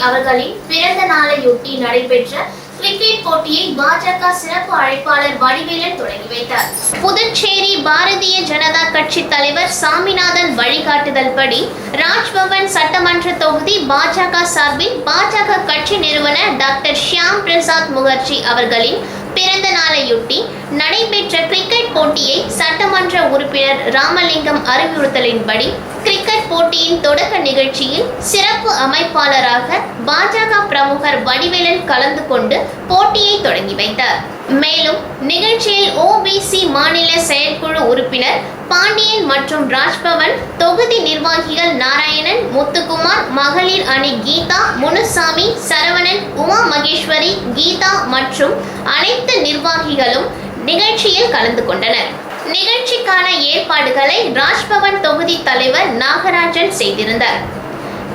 அவர்களின் பிறந்த நாளையொட்டி நடைபெற்ற கிரிக்கெட் போட்டியை பாஜக சிறப்பு அழைப்பாளர் வடிவேலன் தொடங்கி வைத்தார். புதுச்சேரி பாரதிய ஜனதா கட்சி தலைவர் சாமிநாதன் வழிகாட்டுதல்படி ராஜ்பவன் சட்டமன்ற தொகுதி பாஜக சார்பில் பாஜக கட்சி நிறுவனர் டாக்டர் ஷியாம் பிரசாத் முகர்ஜி அவர்களின் பிறந்த நாளையொட்டி நடைபெற்ற கிரிக்கெட் போட்டியை சட்டமன்ற உறுப்பினர் ராமலிங்கம் அறிவுறுத்தலின்படி கிரிக்கெட் போட்டியின் தொடக்க நிகழ்ச்சியில் சிறப்பு அமைப்பாளராக பாஜக பிரமுகர் வடிவேலன் கலந்து கொண்டு போட்டியை தொடங்கி வைத்தார். மேலும் நிகழ்ச்சியில் ஓபிசி மாநில செயற்குழு உறுப்பினர் பாண்டியன் மற்றும் ராஜ்பவன் தொகுதி நிர்வாகிகள் நாராயணன், முத்துக்குமார், மகளிர் அணி கீதா, முனுசாமி, சரவணன், உமா மகேஸ்வரி, கீதா மற்றும் அனைத்து நிர்வாகிகளும் நிகழ்ச்சியில் கலந்து கொண்டனர். நிகழ்ச்சிக்கான ஏற்பாடுகளை ராஜ்பவன் தொகுதி தலைவர் நாகராஜன் செய்திருந்தார்.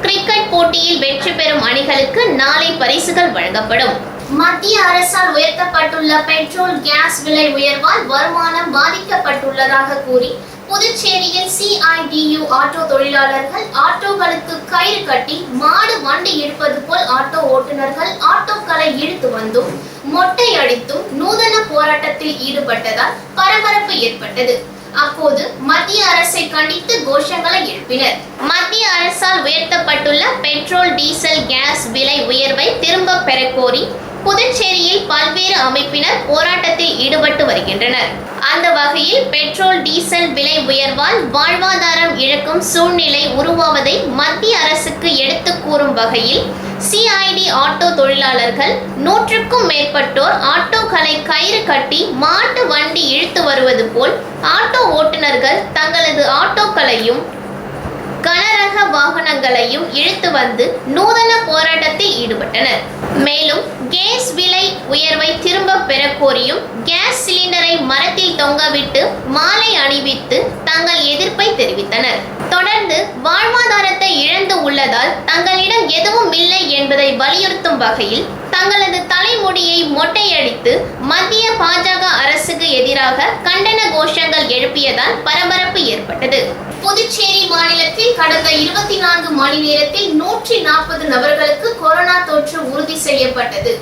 கிரிக்கெட் போட்டியில் வெற்றி பெறும் அணிகளுக்கு நாளை பரிசுகள் வழங்கப்படும். மத்திய அரசால் உயர்த்தப்பட்டுள்ள பெட்ரோல் கேஸ் விலை உயர்வால் வருமானம் பாதிக்கப்பட்டுள்ளதாக கூறி புதுச்சேரியில் சிஐடியு ஆட்டோ தொழிலாளர்கள் ஆட்டோக்களுக்கு கயிறு கட்டி மாடு வண்டி இழுப்பது போல் ஆட்டோ ஓட்டுநர்கள் ஆட்டோக்களை இழுத்து வந்தும் மொட்டை அடித்தும் நூதன போராட்டத்தில் ஈடுபட்டதால் பரபரப்பு ஏற்பட்டது. அப்போது மத்திய அரசை கண்டித்து கோஷங்களை எழுப்பினர். மத்திய அரசால் உயர்த்தப்பட்டுள்ள பெட்ரோல், டீசல், கேஸ் விலை உயர்வை திரும்ப பெற கோரி புதுச்சேரியில் பல்வேறு அமைப்பினர் போராட்டத்தில் ஈடுபட்டு வருகின்றனர். அந்த வகையில் பெட்ரோல், டீசல் விலை உயர்வால் வாழ்வாதாரம் இழக்கும் சூழ்நிலை உருவாவதை மத்திய அரசுக்கு எடுத்து கூறும் வகையில் சிஐடி ஆட்டோ தொழிலாளர்கள் 100க்கும் மேற்பட்டோர் ஆட்டோக்களை கயிறு கட்டி மாட்டு வண்டி இழுத்து வருவது போல் ஆட்டோ ஓட்டுநர்கள் தங்களது ஆட்டோக்களையும் கனரக வாகனங்களையும் இழுத்து வந்து நூதன போராட்டத்தில் ஈடுபட்டனர். மேலும் கேஸ் விலை உயர்வை திரும்ப பெற கோரியும் கேஸ் சிலிண்டரை மரத்தில் தொங்கவிட்டு மாலை அணிவித்து தங்கள் எதிர்ப்பை தெரிவித்தனர். தொடர்ந்து வாழ்வாதாரத்தை இழந்து உள்ளதால் தங்களிடம் எதுவும் இல்லை என்பதை வலியுறுத்தும் வகையில் தங்களது தலைமுடியை மொட்டையடித்து மத்திய பாஜக அரசுக்கு எதிராக கண்டன கோஷங்கள் எழுப்பியதால் பரபரப்பு ஏற்பட்டது. புதுச்சேரி மாநிலத்தில் கடந்த 24 மணி நேரத்தில் 140 நபர்களுக்கு கொரோனா தொற்று உறுதி செய்யப்பட்டது.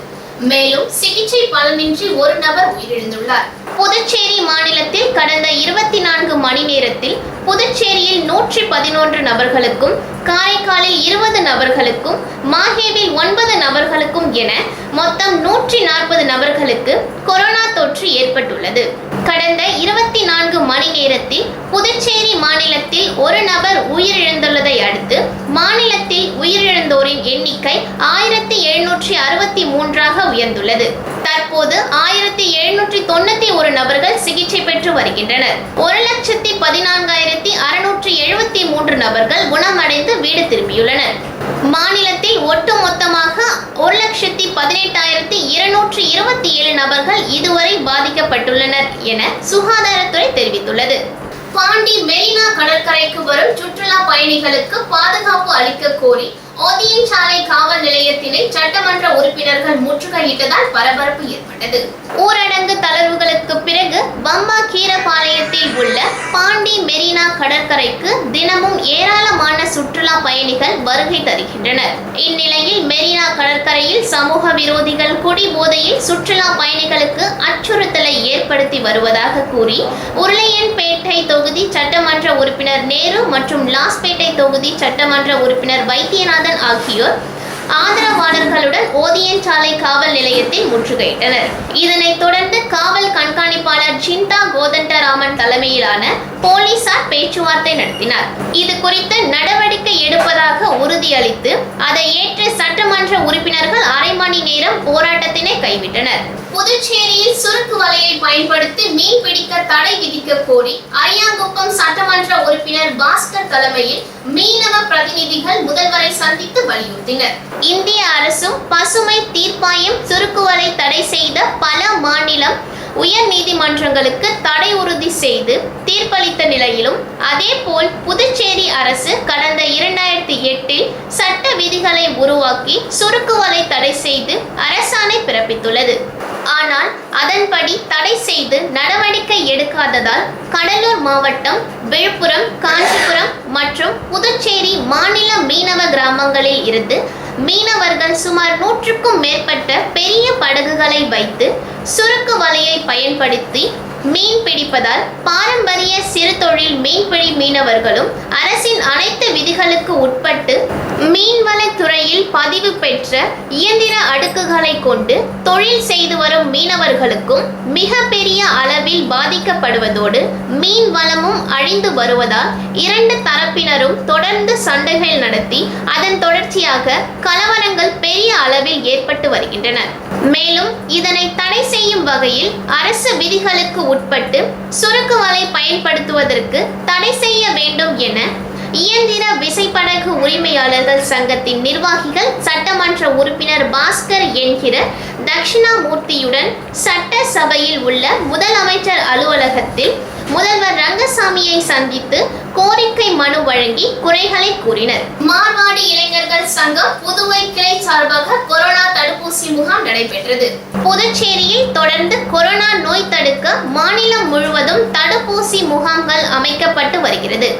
மேலும் சிகிச்சை பலனின்றி ஒரு நபர் உயிரிழந்துள்ளார். புதுச்சேரி மாநிலத்தில் கடந்த 24 மணி நேரத்தில் புதுச்சேரியில் 111 நபர்களுக்கும், காரைக்காலில் 20 நபர்களுக்கும், மாஹேவில் 9 நபர்களுக்கும் என மொத்தம் 140 நபர்களுக்கு கொரோனா தொற்று ஏற்பட்டுள்ளது. கடந்த 24 மணி நேரத்தில் புதுச்சேரி மாநிலத்தில் ஒரு நபர் உயிரிழந்துள்ளதை அடுத்து மாநிலத்தில் உயிரிழந்தோரின் எண்ணிக்கை 1763ஆக உயர்ந்துள்ளது. தற்போது 1791 நபர்கள் சிகிச்சை பெற்று வருகின்றனர். 1,14,673 நபர்கள் குணமடைந்து வீடு திரும்பியுள்ளனர். மாநிலத்தில் ஒட்டுமொத்தமாக 1,18,227 நபர்கள் இதுவரை பாதிக்கப்பட்டுள்ளனர் என சுகாதாரத்துறை தெரிவித்துள்ளது. பாண்டி மெரினா கடற்கரைக்கு வரும் சுற்றுலா பயணிகளுக்கு பாதுகாப்பு அளிக்க கோரி ஓதியஞ்சாலை காவல் நிலையத்தினை சட்டமன்ற உறுப்பினர்கள் முற்றுகையிட்டதால் பரபரப்பு ஏற்பட்டது. ஊரடங்கு தளர்வுகளுக்கு பிறகு பம்பா கீரபாளையத்தில் உள்ள பாண்டி மெரினா கடற்கரைக்கு தினமும் ஏராளமான சுற்றுலா பயணிகள் வருகை தருகின்றனர். இந்நிலையில் மெரினா கடற்கரையில் சமூக விரோதிகள் குடிபோதையில் சுற்றுலா பயணிகளுக்கு அச்சுறுத்தலை ஏற்படுத்தி வருவதாக கூறி உருளையன்பேட்டை தொகுதி சட்டமன்ற உறுப்பினர் நேரு மற்றும் லாஸ்பேட்டை தொகுதி சட்டமன்ற உறுப்பினர் வைத்தியநாதன் ஆகியோர் ஆதரவாளர்களுடன் ஓதியஞ்சாலை காவல் நிலையத்தில் முற்றுகையிட்டனர். இதனைத் தொடர்ந்து காவல் கண்காணிப்பாளர் சிந்தா கோதண்டராமன் தலைமையிலான போலீசார் பேச்சுவார்த்தை நடத்தினார். இது குறித்து நடவடிக்கை எடுப்பதாக உறுதியளித்து அதை ஏற்று சட்டமன்ற உறுப்பினர்கள் அரை மணி நேரம் போராட்டத்தினை கைவிட்டனர். புதுச்சேரியில் சுருக்கு வலையை பயன்படுத்தி மீன் பிடிக்க தடை விதிக்க கோரி அரியாங்குப்பம் சட்டமன்ற உறுப்பினர் பாஸ்கர் தலைமையில் மீனவ பிரதிநிதிகள் முதல்வரை சந்தித்து வலியுறுத்தினர். இந்திய அரசும் பசுமை தீர்ப்பாயம் சுருக்குவலை தடை செய்த பல மாநிலம் உயர் நீதிமன்றங்களுக்கு தடை உறுதி செய்து தீர்ப்பளித்த நிலையிலும் அதேபோல் புதுச்சேரி அரசு கடந்த 2008 சட்ட விதிகளை உருவாக்கி சுருக்குவலை தடை செய்து அரசாணை பிறப்பித்துள்ளது. ஆனால் அதன்படி தடை செய்து நடவடிக்கை எடுக்காததால் கடலூர் மாவட்டம், விழுப்புரம், காஞ்சிபுரம் மற்றும் புதுச்சேரி மாநில மீனவ கிராமங்களில் இருந்து மீனவர்கள் சுமார் 100க்கும் மேற்பட்ட பெரிய படகுகளை வைத்து சுருக்கு வலையை பயன்படுத்தி மீன் பிடிப்பதால் பாரம்பரிய சிறு தொழில் மீன்பிடி மீனவர்களும் அரசின் அனைத்து விதிகளுக்கு உட்பட்டு மீன்வளத்துறையில் பதிவு பெற்ற இயந்திர அடுக்குகளை கொண்டு தொழில் செய்து வரும் மீனவர்களுக்கும் மிக பெரிய அளவில் பாதிக்கப்படுவதோடு மீன் வளமும் அழிந்து வருவதால் இரண்டு தரப்பினரும் தொடர்ந்து சண்டைகள் நடத்தி அதன் தொடர்ச்சியாக கலவரங்கள் பெரிய அளவில் ஏற்பட்டு வருகின்றன. மேலும் இதனை தடை செய்யும் வகையில் அரசு விதிகளுக்கு உட்பட்டு சுருக்கு வலை பயன்படுத்துவதற்கு தடை செய்ய வேண்டும் என இயந்திர விசைப்படகு உரிமையாளர்கள் சங்கத்தின் நிர்வாகிகள் சட்டமன்ற உறுப்பினர் பாஸ்கர் என்கிற தட்சிணாமூர்த்தியுடன் சட்டசபையில் உள்ள முதலமைச்சர் அலுவலகத்தில் முதல்வர் ரங்கசாமியை சந்தித்து கோரிக்கை மனு வழங்கி குறைகளை கூறினர். மார்வாடி இளைஞர்கள் சங்கம் புதுவை கிளை சார்பாக கொரோனா தடுப்பூசி முகாம் நடைபெற்றது. புதுச்சேரியில் தொடர்ந்து கொரோனா நோய் தடுக்க மாநிலம் முழுவதும் தடுப்பூசி முகாம்கள் அமைக்கப்பட்டு வருகிறது.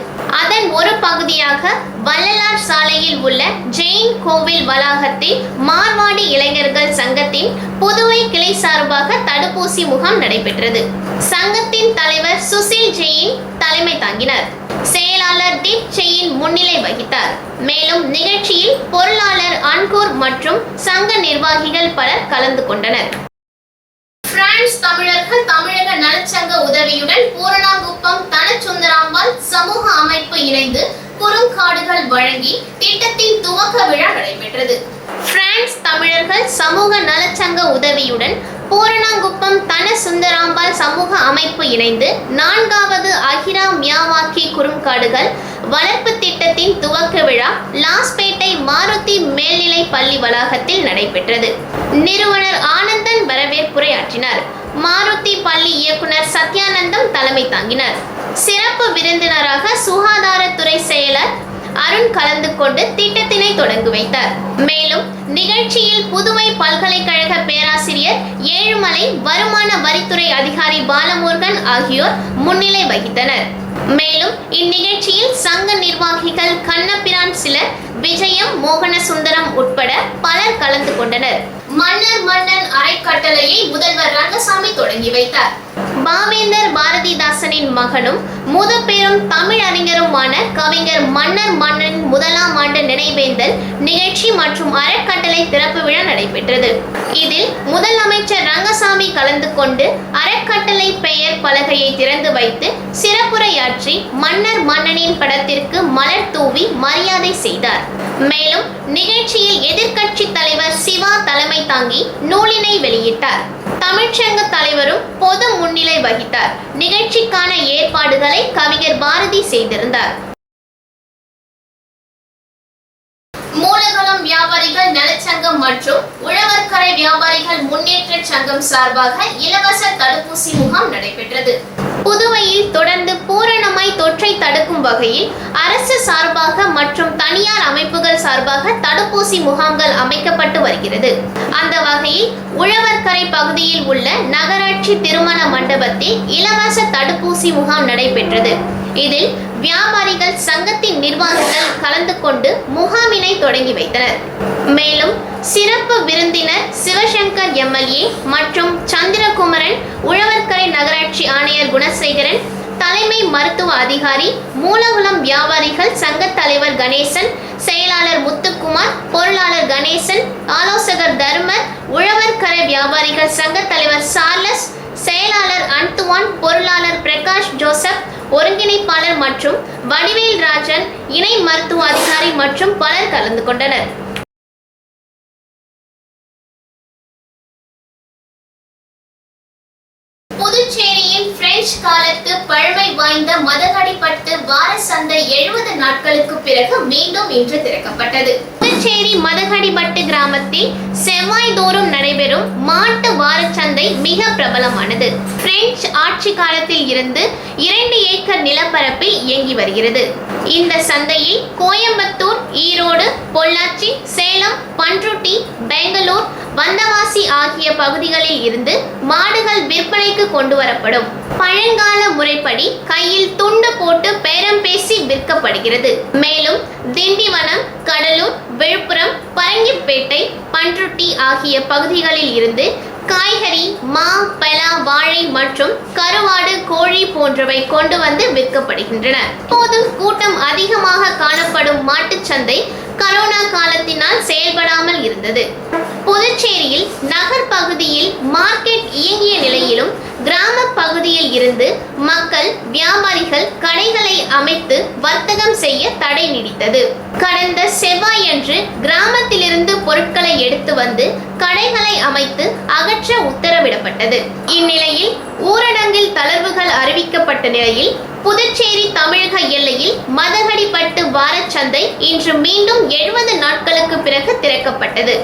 அதன் ஒரு பகுதியாக வள்ளலார் சாலையில் உள்ள ஜெயின் கோவில் வளாகத்தில் மார்வாடி இளைஞர்கள் சங்கத்தின் புதுவை கிளை சார்பாக தடுப்பூசி முகாம் நடைபெற்றது. சங்கத்தின் தலைவர் சுசில் ஜெயின் தலைமை தாங்கினார். செயலாளர் தீப் ஜெயின் முன்னிலை வகித்தார். மேலும் நிகழ்ச்சியில் பொருளாளர் அன்கூர் மற்றும் சங்க நிர்வாகிகள் பலர் கலந்து கொண்டனர். பிரான்ஸ் தமிழர்கள் தமிழக நலச்சங்க உதவியுடன் பூரணாங்குப்பம் தனச்சுந்தராம்பாள் சமூக அமைப்பு இணைந்து குறுங்காடுகள் வழங்கி திட்டத்தின் துவக்க விழா நடைபெற்றது. பிரான்ஸ் தமிழர்கள் சமூக நலச்சங்க உதவியுடன் பூரணாங்குப்பம் தனசுந்தராம்பாள் சமூக அமைப்பு இணைந்து 4வது அகிரா மியாவாக்கி குறுங்காடுகள் வளர்ப்பு திட்டத்தின் துவக்க விழா லாஸ்பேட்டை மாருதி மேல்நிலை பள்ளி வளாகத்தில் நடைபெற்றது. நிறுவனர் ஆனந்தன் வரவேற்புரையாற்றினார். மாருதி பள்ளி இயக்குனர் சத்யானந்தம் தலைமை தாங்கினார். சிறப்பு விருந்தினராக சுகாதாரத்துறை செயலர் அருண் கலந்து கொண்டு திட்டத்தினை தொடங்கி வைத்தார். மேலும் நிகழ்ச்சியில் புதுவை பல்கலைக்கழக பேராசிரியர் ஏழுமலை, வருமான வரித்துறை அதிகாரி பாலமுருகன் ஆகியோர் முன்னிலை வகித்தனர். மேலும் இந்நிகழ்ச்சியில் சங்க நிர்வாகிகள் கண்ணபிரான் சிலர், விஜயம், மோகனசுந்தரம் உட்பட பலர் கலந்து கொண்டனர். மன்னர் மன்னன் அறக்கட்டளையை முதல்வர் ரங்கசாமி தொடங்கி வைத்தார். பாவேந்தர் பாரதிதாசனின் மகனும் மூதப்பேரும் தமிழ் அறிஞருமான கவிஞர் மன்னர் மன்னன் 1ஆம் ஆண்டு நினைவேந்தல் நிகழ்ச்சி மற்றும் அறக்கட்டளை திறப்பு விழா நடைபெற்றது. இதில் முதலமைச்சர் ரங்கசாமி கலந்து கொண்டு அறக்கட்டளை பெயர் பலகையை திறந்து வைத்து சிறப்புரையாற்றி மன்னர் மன்னனின் படத்திற்கு மலர் தூவி மரியாதை செய்தார். மேலும் நிகழ்ச்சியில் எதிர்க்கட்சி தலைவர் சிவா தலைமை தாங்கி நூலினை வெளியிட்டார். தமிழ்ச்சங்க தலைவரும் பொது முன்னிலை வகித்தார். நிகழ்ச்சிக்கான ஏற்பாடுகளை கவிஞர் பாரதி செய்திருந்தார். மூலகுளம் வியாபாரிகள் நலச்சங்கம் மற்றும் உழவர்கரை வியாபாரிகள் முன்னேற்ற சங்கம் சார்பாக இலவச தடுப்பூசி முகாம் நடைபெற்றது. புதுவையில் தொடர்ந்து பூரணமாய் தொற்றை தடுக்கும் வகையில் அரசு சார்பாக மற்றும் தனியார் அமைப்புகள் சார்பாக தடுப்பூசி முகாம்கள் அமைக்கப்பட்டு வருகிறது. அந்த வகையில் உழவர்கரை பகுதியில் உள்ள நகராட்சி திருமண மண்டபத்தில் இலவச தடுப்பூசி முகாம் நடைபெற்றது. இதில் வியாபாரிகள் சங்கத்தின் நிர்வாகிகள் கலந்து கொண்டு முகாமினை தொடங்கி வைத்தனர். மேலும் சிறப்பு விருந்தினர் சிவசங்கர் எம்எல்ஏ மற்றும் சந்திரகுமரன், உழவர்கரை நகராட்சி ஆணையர் குணசேகரன், தலைமை மருத்துவ அதிகாரி, மூலகுளம் வியாபாரிகள் சங்க தலைவர் கணேசன், செயலாளர் முத்துக்குமார், பொருளாளர் கணேசன், ஆலோசகர் தர்மர், உழவர்கரை வியாபாரிகள் சங்க தலைவர் சார்லஸ், செயலாளர் அன்துவான், பொருளாளர் பிரகாஷ் ஜோசப், ஒருங்கிணைப்பாளர் மற்றும் வடிவேல் ராஜன், இணை மருத்துவ அதிகாரி மற்றும் பலர் கலந்து கொண்டனர். புதுச்சேரியின் பிரெஞ்சு காலத்து பழமை வாய்ந்த மதகடிப்பட்டு வார சந்தை 70 நாட்களுக்கு பிறகு மீண்டும் இன்று திறக்கப்பட்டது. புதுச்சேரி மதகடிப்பட்டு கிராமத்தில் செவ்வாய்தோறும் நடைபெறும் மாட்டு வாரச்சந்தை மிக பிரபலமானது. பிரெஞ்சு ஆட்சி காலத்தில் இருந்து 2 ஏக்கர் நிலப்பரப்பில் இயங்கி வருகிறது. இந்த சந்தையில் கோயம்புத்தூர், ஈரோடு, பொள்ளாச்சி, சேலம், பண்ருட்டி, பெங்களூர், வந்தவாசி ஆகிய பகுதிகளில் இருந்து மாடுகள் விற்பனைக்கு கொண்டு வரப்படும். பழங்கால முறைப்படி கையில் துண்டு போட்டு பேரம் பேசி விற்கப்படுகிறது. மேலும் திண்டிவனம், கடலூர், விழுப்புரம், பரங்கிப்பேட்டை, பண்ருட்டி ஆகிய பகுதிகளில் இருந்து காய்கறி, மா, பலா, வாழை மற்றும் கருவாடு, கோழி போன்றவை கொண்டு வந்து விற்கப்படுகின்றன. இப்போதும் கூட்டம் அதிகமாக காணப்படும் மாட்டுச்சந்தை கரோனா காலத்தினால் செயல்படாமல் இருந்தது. புதுச்சேரியில் நகர் பகுதியில் மார்க்கெட் இயங்கிய நிலையிலும் கிராம பகுதியில் இருந்து மக்கள், வியாபாரிகள் கடைகளை அமைத்து வர்த்தகம் செய்ய தடை நீடித்தது. கடந்த செவ்வாயன்று கிராமத்திலிருந்து பொருட்களை எடுத்து வந்து கடைகளை அமைத்து அகற்ற உத்தரவிடப்பட்டது. இந்நிலையில் ஊரடங்கில் தளர்வுகள் அறிவிக்கப்பட்ட நிலையில் புதுச்சேரி தமிழக எல்லையில் மதகடிப்பட்டு வாரச்சந்தை இன்று மீண்டும் 70 நாட்களுக்கு பிறகு திறக்கப்பட்டது.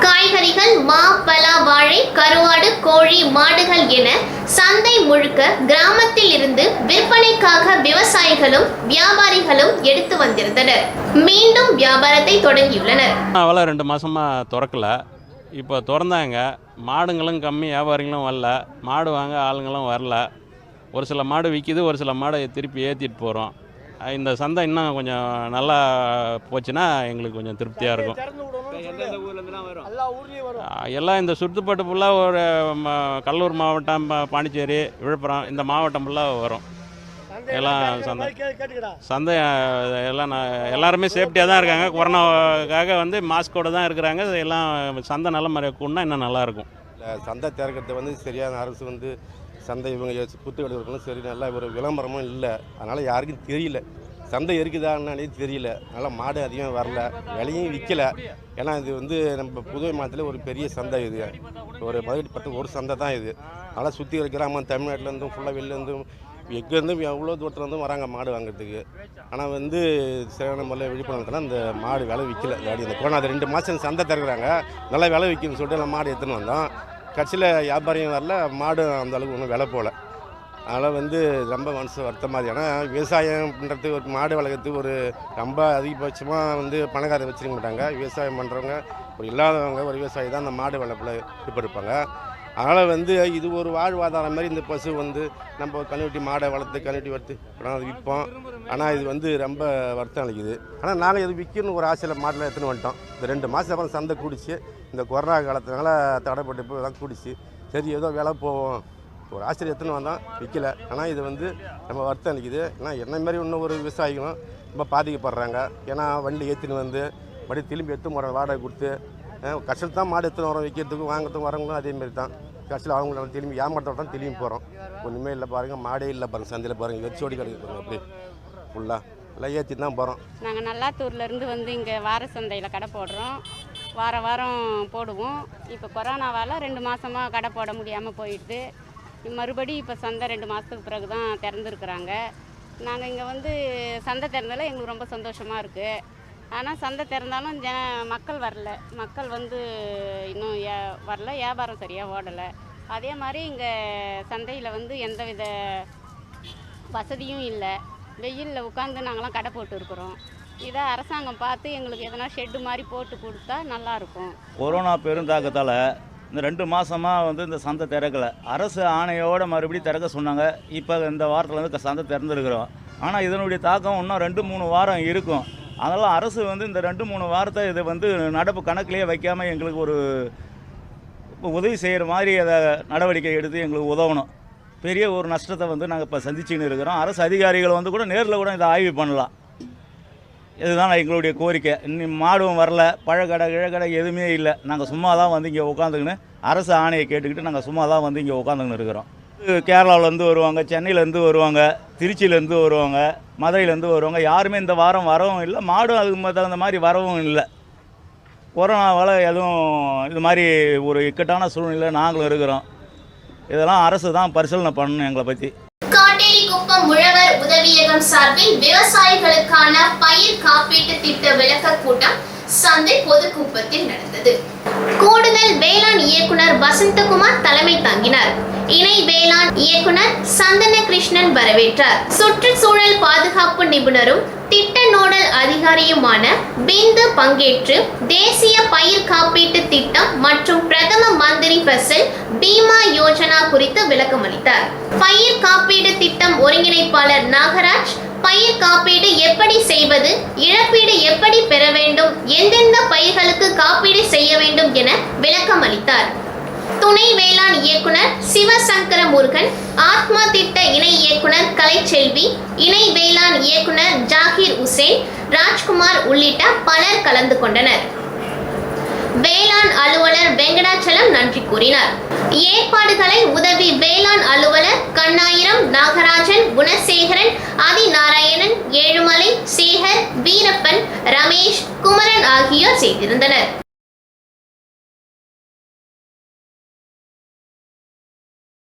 காய்கறிகள், மா, பலா, வாழை, கருவாடு, கோழி, மாடுகள் என சந்தை முழுக்க கிராமத்தில் இருந்து விற்பனைக்காக விவசாயிகளும் வியாபாரிகளும் எடுத்து வந்திருந்தனர். மீண்டும் வியாபாரத்தை தொடங்கியுள்ளனர். 2 மாசமா திறக்கல. இப்போ திறந்தாங்க. மாடுங்களும் கம்மி, வியாபாரிகளும் வரல. மாடு வாங்க ஆளுங்களும் வரல. ஒரு சில மாடு விற்கிது, ஒரு சில மாடை திருப்பி ஏற்றிட்டு போகிறோம். இந்த சந்தை இன்னும் கொஞ்சம் நல்லா போச்சுன்னா எங்களுக்கு கொஞ்சம் திருப்தியாக இருக்கும். எல்லாம் இந்த சுற்றுப்பட்டு ஃபுல்லாக ஒரு கடலூர் மாவட்டம், பாண்டிச்சேரி, விழுப்புரம் இந்த மாவட்டம் ஃபுல்லாக வரும். எல்லாம் சந்தை எல்லாம் எல்லாருமே சேஃப்டியாக தான் இருக்காங்க. கொரோனாவுக்காக வந்து மாஸ்கோடு தான் இருக்கிறாங்க. எல்லாம் சந்தை நல்ல மாதிரி கூடனா இன்னும் நல்லாயிருக்கும். சந்தை திறக்கிறது சரியான அரசு சந்தை இவங்க புத்துக்கடைகளுக்கும் சரி நல்ல ஒரு விளம்பரமும் இல்லை. அதனால் யாருக்கும் தெரியல சந்தை இருக்குதான்னு தெரியல. அதனால் மாடு அதிகமாக வரல, விலையும் விற்கலை. ஏன்னா இது நம்ம புதுவை மாவட்டத்தில் ஒரு பெரிய சந்தை. இது ஒரு மதுரைப்பட்டு ஒரு சந்தை தான் இது. அதனால் சுற்றி இருக்கிற கிராமம் தமிழ்நாட்டிலேருந்தும் ஃபுல்லாக வெளிலேருந்தும் எங்கேருந்தும் எவ்வளோ தூரத்துலேருந்தும் வராங்க மாடு வாங்குறதுக்கு. ஆனால் சரியான முறையில் விழிப்புணர்வுனா இந்த மாடு விலை விற்கலை. இந்த கொரோனா 2 மாதம் சந்தை திறக்கிறாங்க, நல்லா விலை விற்குன்னு சொல்லிட்டு நம்ம மாடு எடுத்துன்னு வந்தோம். கட்சியில் வியாபாரியும் வரல, மாடு அந்த அளவுக்கு ஒன்றும் விலை போகல. அதனால் ரொம்ப மனசு வருத்தமாக. ஏன்னா விவசாயம்ன்றது ஒரு மாடு வளர்க்குறதுக்கு ஒரு ரொம்ப அதிகபட்சமாக பணக்காரரை வச்சுருக்க மாட்டாங்க. விவசாயம் பண்ணுறவங்க ஒரு இல்லாதவங்க ஒரு விவசாயி தான் அந்த மாடு வளர்ப்பில் ஈடுபடுப்பாங்க. அதனால் இது ஒரு வாழ்வாதாரம் மாதிரி இந்த பசு நம்ம கண்ணுட்டி மாடை வளர்த்து கண்ணுட்டி வளர்த்து அது விற்போம். ஆனால் இது ரொம்ப வருத்தம் அளிக்குது. ஆனால் நாங்கள் இது விற்கணும்னு ஒரு ஆசையில் மாட்டில் எடுத்துன்னு வந்துட்டோம். இந்த 2 மாதம் அப்புறம் சந்தை கூடிச்சு. இந்த கொரோனா காலத்தினால தடைப்பட்டு போய் தான் கூடிச்சு. சரி ஏதோ விலை போவோம் ஒரு ஆசிரியர் எடுத்துன்னு வந்தோம், விற்கலை. ஆனால் இது ரொம்ப வருத்தம் அளிக்குது. ஏன்னா என்ன மாதிரி இன்னும் ஒரு விவசாயிகளும் ரொம்ப பாதிக்கப்படுறாங்க. ஏன்னா வண்டி ஏற்றின்னு மறுபடியும் திரும்பி எடுத்து போகிற வாடகை கொடுத்து கஷ்டம் தான் மாடு எடுத்துன்னு வரோம். விற்கிறதுக்கும் வாங்கிறதுக்கும் வரவங்களும் அதேமாரி தான். கஷ்டம் அவங்க திரும்பி ஏமாற்றோட தான் திரும்பி போகிறோம். ஒன்றுமே இல்லை பாருங்கள், மாடே இல்லை பாருங்கள். சந்தையில் பாருங்கள் வெறிச்சோடி கிடைக்குது. அப்படி ஃபுல்லாக எல்லாம் ஏற்றி தான் போகிறோம். நாங்கள் நல்லாத்தூர்லேருந்து இங்கே வார சந்தையில் கடை போடுறோம். வாரம் போடுவோம். இப்போ கொரோனாவால் 2 மாதமாக கடை போட முடியாமல் போயிடுது. மறுபடியும் இப்போ சந்தை 2 மாதத்துக்கு பிறகு தான் திறந்துருக்குறாங்க. நாங்கள் இங்கே சந்தை திறந்தால எங்களுக்கு ரொம்ப சந்தோஷமாக இருக்குது. ஆனால் சந்தை திறந்தாலும் மக்கள் வரல. மக்கள் இன்னும் வரல, வியாபாரம் சரியாக ஓடலை. அதே மாதிரி இங்கே சந்தையில் எந்தவித வசதியும் இல்லை. வெயிலில் உட்காந்து நாங்களாம் கடை போட்டு இருக்கிறோம். இதை அரசாங்கம் பார்த்து எங்களுக்கு எதனா ஷெட்டு மாதிரி போட்டு கொடுத்தா நல்லாயிருக்கும். கொரோனா பெருந்தாக்கத்தால் இந்த 2 மாதமாக இந்த சந்தை திறக்கலை. அரசு ஆணையோடு மறுபடியும் திறக்க சொன்னாங்க. இப்போ இந்த வாரத்தில் சந்தை திறந்துருக்குறோம். ஆனால் இதனுடைய தாக்கம் இன்னும் 2-3 வாரம் இருக்கும். அதனால் அரசு இந்த 2-3 வாரத்தை இதை நடப்பு கணக்கிலேயே வைக்காமல் எங்களுக்கு ஒரு உதவி செய்கிற மாதிரி அதை நடவடிக்கை எடுத்து எங்களுக்கு உதவணும். பெரிய ஒரு நஷ்டத்தை நாங்கள் இப்போ சந்திச்சுன்னு இருக்கிறோம். அரசு அதிகாரிகள் கூட நேரில் கூட இதை ஆய்வு பண்ணலாம். இதுதான் எங்களுடைய கோரிக்கை. இன்னும் மாடும் வரல, பழக்கடை கிழக்கடை எதுவுமே இல்லை. நாங்கள் சும்மா தான் இங்கே உட்காந்துக்கின்னு அரசு ஆணையை கேட்டுக்கிட்டு நாங்கள் சும்மா தான் இங்கே உட்காந்துக்கின்னு இருக்கிறோம். கேரளாவிலேருந்து வருவாங்க, சென்னையிலேருந்து வருவாங்க, திருச்சியிலேருந்து வருவாங்க, மதுரையிலேருந்து வருவாங்க. யாருமே இந்த வாரம் வரவும் இல்லை, மாடும் அதுக்கு தகுந்த மாதிரி வரவும் இல்லை. கொரோனாவால் எதுவும் இது மாதிரி ஒரு இக்கட்டான சூழ்நிலை நாங்களும் இருக்கிறோம். இதெல்லாம் அரசு தான் பரிசீலனை பண்ணணும் எங்களை பற்றி. காட்டேரிக்குப்பம் உழவர் உதவியகம் சார்பில் விவசாயிகளுக்கான பயிர் காப்பீட்டு திட்ட விளக்க கூட்டம் சந்தை பொதுக்கூட்டத்தில் நடந்தது. கூடுதல் வேளாண் இயக்குனர் வசந்தகுமார் தலைமை தாங்கினார். இணை வேளாண் இயக்குனர் சந்தன கிருஷ்ணன் வரவேற்றார். சுற்றுச்சூழல் பாதுகாப்பு நிபுணரும் திட்ட நோடல் அதிகாரியுமான பிந்து பங்கேற்று தேசிய பயிர் காப்பீட்டு திட்டம் மற்றும் பிரதம மந்திரி ஃபசல் பீமா யோஜனா குறித்து விளக்கம் அளித்தார். பயிர் காப்பீடு திட்டம் ஒருங்கிணைப்பாளர் நாகராஜ், பயிர் காப்பீடு எப்படி செய்வது, இழப்பீடு எப்படி பெற வேண்டும், எந்தெந்த பயிர்களுக்கு காப்பீடு செய்ய வேண்டும் என விளக்கம் அளித்தார். துணை வேளாண் இயக்குனர் சிவசங்கர முருகன், ஆத்மா திட்ட இணை இயக்குனர் கலைச்செல்வி, இணை வேளாண் இயக்குனர் ஜாகிர் உசேன், ராஜ்குமார் உள்ளிட்ட பலர் கலந்து கொண்டனர். வேளாண் அலுவலர் வெங்கடாச்சலம் நன்றி கூறினார். ஏற்பாடுகளை உதவி வேளாண் அலுவலர் கண்ணாயிரம், நாகராஜன், குணசேகரன், ஆதிநாராயணன், ஏழுமலை, சேகர், வீரப்பன், ரமேஷ், குமரன் ஆகியோர் செய்திருந்தனர்.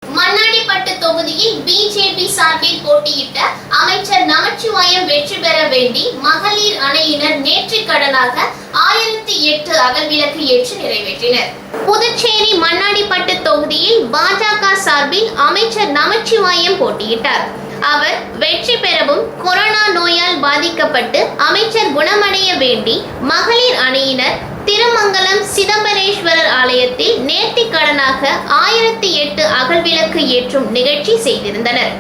மண்ணாடிப்பட்டு தொகுதியில் பிஜேபி சார்பில் போட்டியிட்ட அமைச்சர் நமச்சிவாயம் வெற்றி பெற வேண்டி மகளிர் அணையினர் நேற்று கடனாக 1008 அகல்விளக்கு ஏற்றி நிறைவேற்றினர். புதுச்சேரி மண்ணாடிப்பட்டு தொகுதியில் பாஜக சார்பில் அமைச்சர் நமச்சிவாயம் போட்டியிட்டார். அவர் வெற்றி பெறவும் கொரோனா நோயால் பாதிக்கப்பட்டு அமைச்சர் குணமடைய வேண்டி மகளிர் அணியினர் திருமங்கலம் சிதம்பரேஸ்வரர் ஆலயத்தில் நேர்த்திக்கடனாக 1008 அகல்விளக்கு ஏற்றும் நிகழ்ச்சி செய்திருந்தனர்.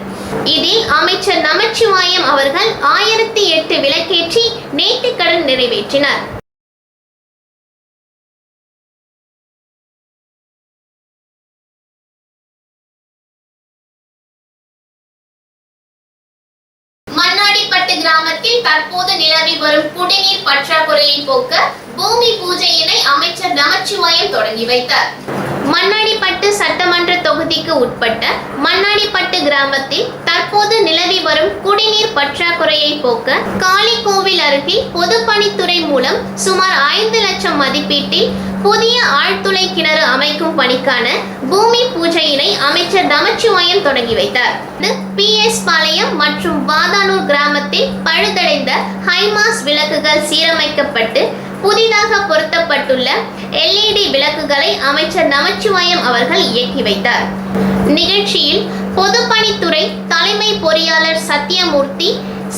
இதில் அமைச்சர் நமச்சிவாயம் அவர்கள் 1008 விளக்கேற்றி நேர்த்திக்கடன் நிறைவேற்றினார். மண்ணாடிப்பட்டு கிராமத்தில் தற்போது நிலவி வரும் குடிநீர் பற்றாக்குறையை போக்க பூமி பூஜையினை அமைச்சர் நமச்சிவாயம் தொடங்கி வைத்தார். மண்ணாடிப்பட்டு சட்டமன்ற தொகுதிக்கு உட்பட்ட மண்ணாடிப்பட்டு கிராமத்தில் தற்போது நிலவி வரும் குடிநீர் பற்றாக்குறையை போக்க காளிகோவில் அருகில் பொதுப்பணித்துறை மூலம் சுமார் 5 லட்சம் மதிப்பீட்டில் புதிய ஆழ்துளை கிணறு அமைக்கும் பணிக்கான பூமி பூஜையினை அமைச்சர் நமச்சிவாயம் தொடங்கி வைத்தார். PS பாளையம் மற்றும் வாதானூர் கிராமத்தில் பழுதடைந்த ஹைமாஸ் விளக்குகள் சீரமைக்கப்பட்டு புதிதாக பொருத்தப்பட்டுள்ள LED விளக்குகளை அமைச்சர் நமச்சிவாயம் அவர்கள் இயக்கி வைத்தார். நிகழ்ச்சியில் பொதுப்பணித்துறை தலைமை பொறியாளர் சத்யமூர்த்தி,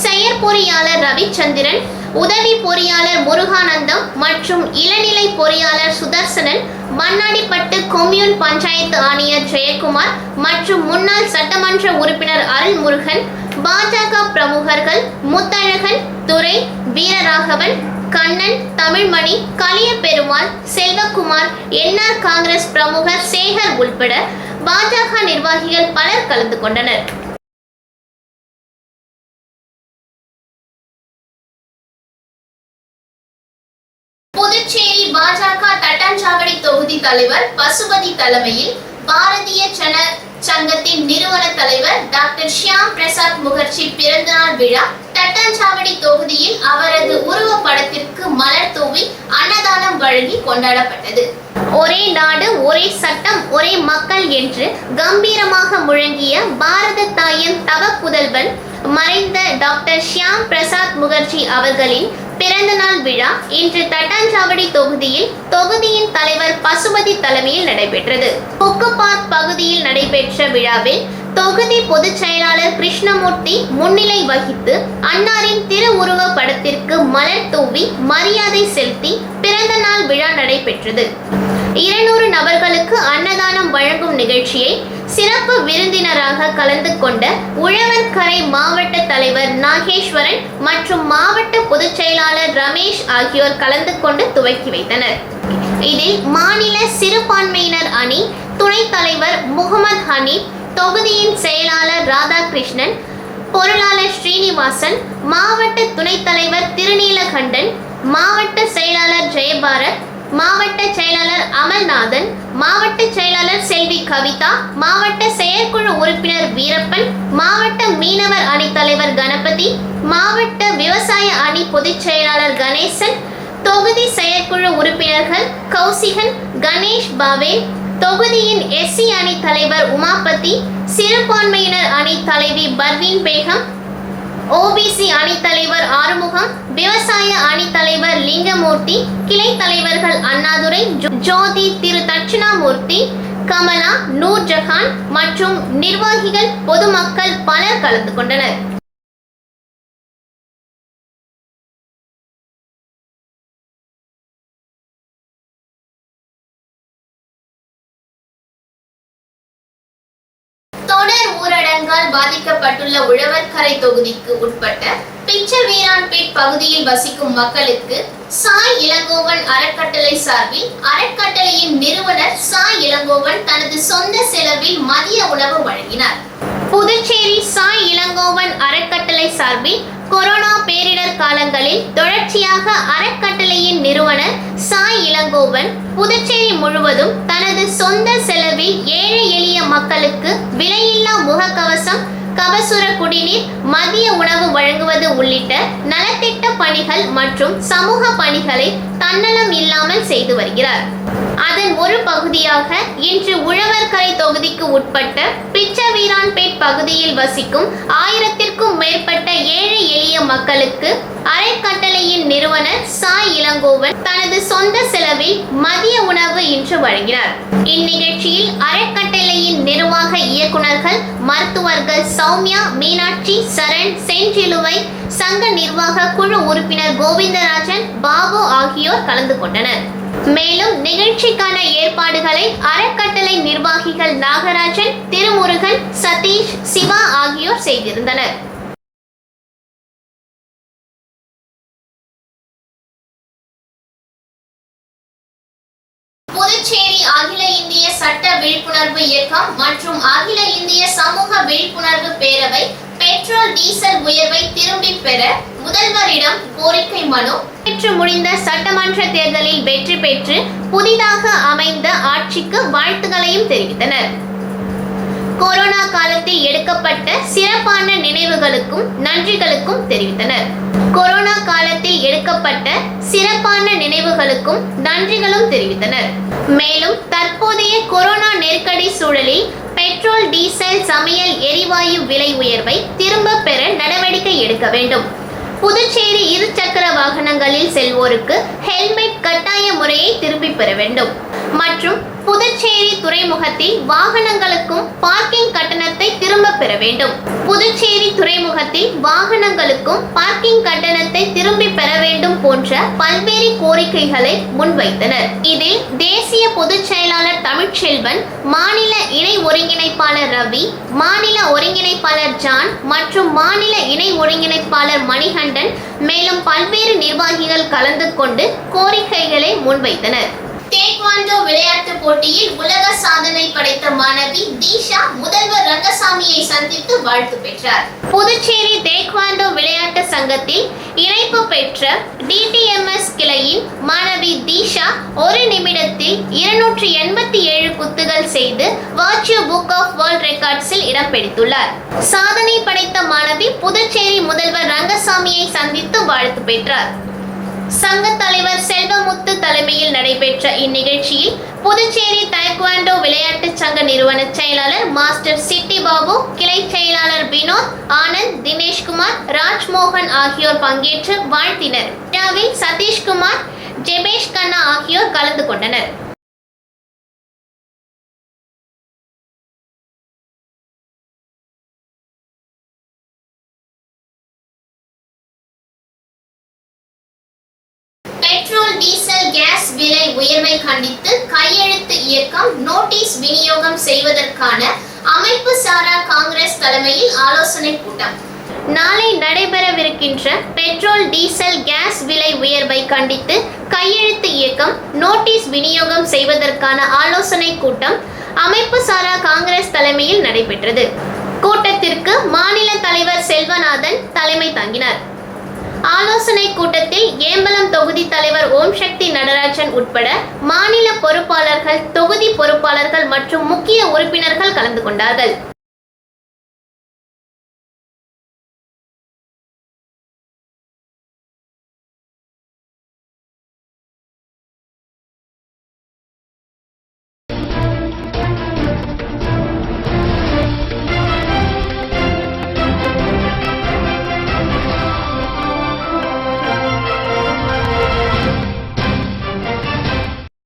செயற்பொறியாளர் ரவிச்சந்திரன், உதவி பொறியாளர் முருகானந்தம் மற்றும் இளநிலை பொறியாளர் சுதர்சனன், மண்ணாடிப்பட்டு கொம்யூன் பஞ்சாயத்து ஆணையர் ஜெயக்குமார் மற்றும் முன்னாள் சட்டமன்ற உறுப்பினர் அருள்முருகன், பாஜக பிரமுகர்கள் முத்தழகன், துரை, வீரராகவன், கண்ணன், தமிழ்மணி, கலியபெருமாள், செல்வகுமார், NR காங்கிரஸ் பிரமுகர் சேகர் உள்பட பாஜக நிர்வாகிகள் பலர் கலந்து கொண்டனர். புதுச்சேரி பாஜக தட்டாஞ்சாவடி தொகுதி தலைவர் பசுபதி தலைமையில் பாரதிய ஜன சங்கத்தின் நிறுவன தலைவர் டாக்டர் ஷியாம் பிரசாத் முகர்ஜி பிறந்தநாள் விழா தட்டாஞ்சாவடி தொகுதியில் அவரது உருவப்படத்திற்கு மலர் தூவி அன்னதானம் வழங்கி கொண்டாடப்பட்டது. ஒரே நாடு, ஒரே சட்டம், ஒரே மக்கள் என்று கம்பீரமாக முழங்கிய பாரத தாயின் தவ புதல்வன் மறைந்த டாக்டர் ஷியாம் பிரசாத் முகர்ஜி அவர்களின் பிறந்தநாள் விழா இன்று தட்டாஞ்சாவடி தொகுதியில் தொகுதியின் தலைவர் பசுபதி தலைமையில் நடைபெற்றது. கொக்குபாத் பகுதியில் நடைபெற்ற விழாவில் தொகுதி பொதுச் செயலாளர் கிருஷ்ணமூர்த்தி முன்னிலை வகித்து அன்னாரின் திருவுருவ படத்திற்கு மலர் தூவி மரியாதை செலுத்தி பிறந்தநாள் விழா நடைபெற்றது. 200 நபர்களுக்கு அன்னதானம் வழங்கும் நிகழ்ச்சியை சிறப்பு விருந்தினராக கலந்து கொண்ட உழவர்கரை மாவட்ட தலைவர் நாகேஸ்வரன் மற்றும் மாவட்ட பொதுச் செயலாளர் ரமேஷ் ஆகியோர் கலந்து கொண்டு துவக்கி வைத்தனர். இதில் மாநில சிறுபான்மையினர் அணி துணைத் தலைவர் முகமது ஹனீப், தொகுதியின் செயலாளர் ராதாகிருஷ்ணன், பொருளாளர் ஸ்ரீனிவாசன், மாவட்ட துணைத் தலைவர் திருநீலகண்டன், மாவட்ட செயலாளர் ஜெயபாரத், மாவட்ட செயலாளர் அமல்நாதன், மாவட்ட செயலாளர் செல்வி கவிதா, மாவட்ட செயற்குழு உறுப்பினர் வீரப்பன், மாவட்ட மீனவர் அணி தலைவர் கணபதி, மாவட்ட விவசாய அணி பொதுச் செயலாளர் கணேசன், தொகுதி செயற்குழு உறுப்பினர்கள் கௌசிகன், கணேஷ் பாவே, தொகுதியின் SC அணி தலைவர் உமாபதி, சிறுபான்மையினர் அணி தலைவி பர்வீன் பேகம், OBC அணி தலைவர் ஆறுமுகம், விவசாய அணி தலைவர் லிங்கமூர்த்தி, கிளை தலைவர்கள் அண்ணாதுரை, ஜோதி, திரு தட்சிணாமூர்த்தி, கமலா, நூர்ஜஹான் மற்றும் நிர்வாகிகள் பொதுமக்கள் பலர் கலந்து கொண்டனர். தொடர் ஊரடங்கால் வெள்ளத்தால் பாதிக்கப்பட்டுள்ள உழவர்கரை தொகுதிக்கு உட்பட்ட பிச்சவீரான்பேட் பகுதியில் வசிக்கும் மக்களுக்கு சாய் இளங்கோவன் அறக்கட்டளை சார்பில் அறக்கட்டளையின் நிறுவனர் சாய் இளங்கோவன் தனது சொந்த செலவில் மதிய உணவு வழங்கினார். புதுச்சேரி சாய் இளங்கோவன் அறக்கட்டளை சார்பில் கொரோனா பேரிடர் காலங்களில் தொடர்ச்சியாக அறக்கட்டளையின் நிறுவனர் சாய் இளங்கோவன் புதுச்சேரி முழுவதும் தனது சொந்த செலவில் ஏழை எளிய மக்களுக்கு விலையில்லா முகக்கவசம், கபசுர குடிநீர், மதிய உணவு வழங்குவது உள்ளிட்ட நலத்திட்ட பணிகள் மற்றும் சமூக பணிகளை தன்னலம் இல்லாமல் செய்து வருகிறார். அதன் ஒரு பகுதியாக இன்று உழவர்கரை தொகுதிக்கு உட்பட்ட பிச்சவீரான்பேட் பகுதியில் வசிக்கும் 1000க்கும் மேற்பட்ட ஏழை எளிய மக்களுக்கு அறக்கட்டளையின் நிறுவனர் சாய் இளங்கோவன் தனது சொந்த செலவில் மதிய உணவு இன்று வழங்கினார். இந்நிகழ்ச்சியில் அறக்கட்டளையின் நிர்வாக இயக்குநர்கள், மருத்துவர்கள் சௌமியா, மீனாட்சி, சரண், செஞ்சிலுவை, சங்க நிர்வாக குழு உறுப்பினர் கோவிந்தராஜன், பாபு ஆகியோர் கலந்து கொண்டனர். மேலும் நிகழ்ச்சிக்கான ஏற்பாடுகளை அறக்கட்டளை நிர்வாகிகள் நாகராஜன், திருமுருகன், சதீஷ், சிவா ஆகியோர் செய்திருந்தனர். புதுச்சேரி அகில இந்திய சட்ட விழிப்புணர்வு இயக்கம் மற்றும் அகில இந்திய சமூக விழிப்புணர்வு பேரவை பெட்ரோல் டீசல் உயர்வை திரும்பி பெற முதல்வரிடம் கோரிக்கை மனு. நேற்று முடிந்த சட்டமன்ற தேர்தலில் வெற்றி பெற்று புதிதாக அமைந்த ஆட்சிக்கு வாழ்த்துக்களையும் தெரிவித்தனர். கொரோனா காலத்தில் எடுக்கப்பட்ட சிறப்பான நினைவுகளுக்கும் நன்றிகளுக்கும் தெரிவித்தனர். கொரோனா காலத்தில் எடுக்கப்பட்ட சிறப்பான நினைவுகளுக்கும் நன்றிகளும் தெரிவித்தனர். மேலும் தற்போதைய கொரோனா நெருக்கடி சூழலில் பெட்ரோல், டீசல், சமையல் எரிவாயு விலை உயர்வை திரும்ப பெற நடவடிக்கை எடுக்க வேண்டும். புதுச்சேரி இருசக்கர வாகனங்களில் செல்வோருக்கு ஹெல்மெட் கட்டாய முறையை திரும்பி பெற வேண்டும் மற்றும் புதுச்சேரி துறைமுகத்தில் வாகனங்களுக்கும் பார்க்கிங் கட்டணத்தை திரும்ப பெற வேண்டும். புதுச்சேரி துறைமுகத்தில் வாகனங்களுக்கும் பார்க்கிங் கட்டணத்தை திரும்பி பெற வேண்டும் போன்ற பல்வேறு கோரிக்கைகளை முன்வைத்தனர். இதில் தேசிய பொதுச் செயலாளர் தமிழ்ச்செல்வன், மாநில இணை ஒருங்கிணைப்பாளர் ரவி, மாநில ஒருங்கிணைப்பாளர் ஜான் மற்றும் மாநில இணை ஒருங்கிணைப்பாளர் மணிகண்டன் மேலும் பல்வேறு நிர்வாகிகள் கலந்து கொண்டு கோரிக்கைகளை முன்வைத்தனர். டேக்வாண்டோ விளையாட்டு போட்டியில் உலக சாதனை படைத்த மாணவி தீஷா முதல்வர் ரங்கசாமியை சந்தித்து வாழ்த்து பெற்றார். புதுச்சேரி டேக்வாண்டோ விளையாட்டு சங்கத்தில் இணைப்பு பெற்ற DTMS கிளையின் மாணவி தீஷா ஒரு நிமிடத்தில் 287 குத்துகள் செய்து வர்ச்சுவல் புக் ஆஃப் வேர்ல்ட் ரெக்கார்ட்ஸில் இடம் பிடித்துள்ளார். சாதனை படைத்த மாணவி புதுச்சேரி முதல்வர் ரங்கசாமியை சந்தித்து வாழ்த்து பெற்றார். சங்க தலைவர் செல்வமுத்து தலைமையில் நடைபெற்ற இந்நிகழ்ச்சியில் புதுச்சேரி டாய்க்வாண்டோ விளையாட்டு சங்க நிறுவன செயலாளர் மாஸ்டர் சிட்டி பாபு, கிளை செயலாளர் வினோத், ஆனந்த், தினேஷ்குமார், ராஜ்மோகன் ஆகியோர் பங்கேற்று வாழ்த்தினர். விழாவில் சதீஷ்குமார், ஜெபேஷ் கண்ணா ஆகியோர் கலந்து கொண்டனர். பெட்ரோல், டீசல், கேஸ் விலை உயர்வை கண்டித்து கையெழுத்து இயக்கம் நோட்டீஸ் விநியோகம் செய்வதற்கான அமைப்பு சாரா காங்கிரஸ் தலைமையில் ஆலோசனை கூட்டம். நாளை நடைபெறவிருக்கின்ற பெட்ரோல், டீசல், கேஸ் விலை உயர்வை கண்டித்து கையெழுத்து இயக்கம் நோட்டீஸ் விநியோகம் செய்வதற்கான ஆலோசனை கூட்டம் அமைப்பு சாரா காங்கிரஸ் தலைமையில் நடைபெற்றது. கூட்டத்திற்கு மாநில தலைவர் செல்வநாதன் தலைமை தாங்கினார். ஆலோசனை கூட்டத்தில் ஏம்பலம் தொகுதி தலைவர் ஓம் சக்தி நடராஜன் உட்பட மாநில பொறுப்பாளர்கள், தொகுதி பொறுப்பாளர்கள் மற்றும் முக்கிய உறுப்பினர்கள் கலந்து கொண்டார்கள்.